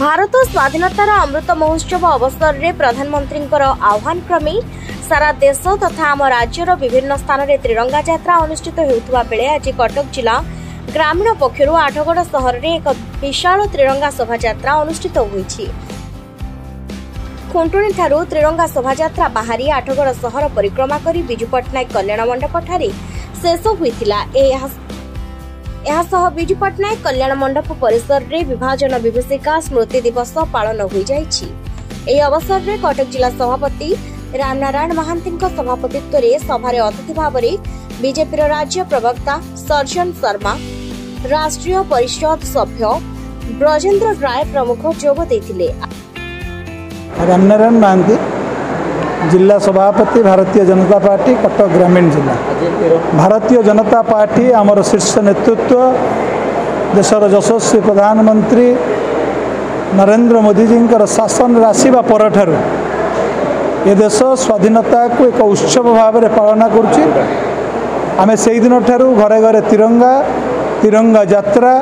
भारत स्वाधीनतार अमृत महोत्सव अवसर में प्रधानमंत्री आह्वान क्रमे सारा देश तथा आम राज्यर विभिन्न स्थान में त्रिरंगा यात्रा अनुष्ठित होता बेले आज कटक जिला ग्रामीण पक्षर आठगड़ सहर में एक विशाल त्रिरंगा शोभायात्रा अनुष्ठित होती। खुंटुणी ठारू त्रिरंगा शोभायात्रा बाहरी आठगड़ सहर परिक्रमा कर विजु पट्टनायक कल्याण मंडप ठारे शेष होता। विजु पट्टनायक कल्याण मंडप परिसर में विभाजन विभीषिका स्मृति दिवस पालन हो जाइछि। एही अवसर में कटक जिला सभापति रामनारायण महांती सभापतित्व में सभारे अतिथि भाव में बीजेपी राज्य प्रवक्ता सर्जन शर्मा, राष्ट्रीय परिषद सभ्य ब्रजेंद्र राय प्रमुख जोग देथिले। रामनारायण महांती जिला सभापति भारतीय जनता पार्टी कटक ग्रामीण जिला। भारतीय जनता पार्टी आमर शीर्ष नेतृत्व देशर यशस्वी प्रधानमंत्री नरेंद्र मोदी जी शासन आसवा पर ये देश स्वाधीनता को एक उत्सव भाव में पालना करुच्ची। आमे से दिन ठारू घरे घरे तिरंगा तिरंगा यात्रा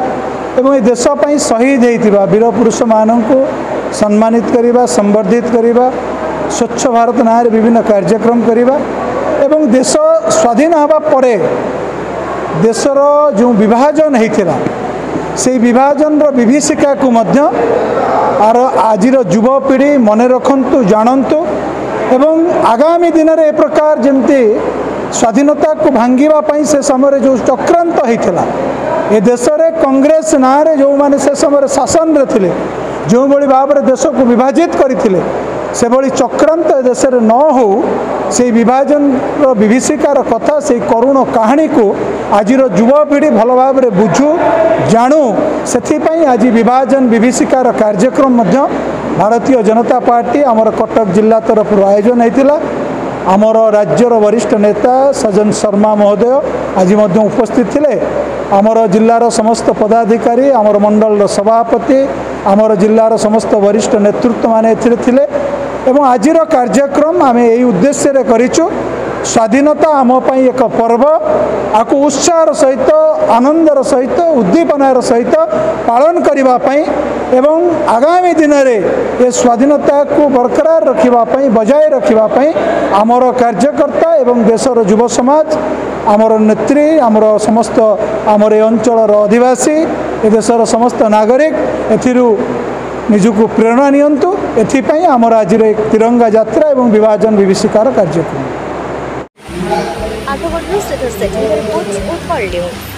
एवं ये देशपाई शहीद होता वीर पुरुष मानक सम्मानित करवा संवर्धित करवा स्वच्छ भारत ना विभिन्न कार्यक्रम करवा एवं देश स्वाधीन हवा परे देशर जो विभाजन होता से विभाजन विभीषिका को मध्य आर आजिर युवपीढ़ी मन रखु जानतु एवं आगामी दिन में ए प्रकार जमती स्वाधीनता को भांगापी से समय जो चक्रांत होता ए देश में कांग्रेस ना जो मैंने से समय शासन रे थिले जो भली भाव में देश को विभाजित करथिले से भली चक्रांत देश में न हो से विभाजन विभीषिकार कथा से करुण कहानी को आज युवपीढ़ी भल भाव में बुझु जानू से आज विभाजन विभीषिकार कार्यक्रम मध्य भारतीय जनता पार्टी आमर कटक जिला तरफ आयोजन होता। आमर राज्यर वरिष्ठ नेता सर्जन शर्मा महोदय आज उपस्थित थिले। आमर जिलार समस्त पदाधिकारी आमर मंडल सभापति आमर जिलार समस्त वरिष्ठ नेतृत्व माने थिले एवं आजिर कार्यक्रम आमे यही उद्देश्य रे करिचु। स्वाधीनता आम पई एक पर्व आकु उत्साह सहित आनंदर सहित उद्दीपनार सहित पालन करिबा पई एवं आगामी दिन रे ये स्वाधीनता को बरकरार रखिबा पई बजाय रखिबा पई आमर कार्यकर्ता एवं देशर युव समाज आमर नेत्री आमर समस्त आमर अंचलर अधिवासी ए देशर समस्त नागरिक एथिरु निजुको प्रेरणा नियंतु। एथिपाई आमर आज तिरंगा यात्रा एवं विभाजन विभीषिकार कार्यक्रम। Athgarh report Utkal news.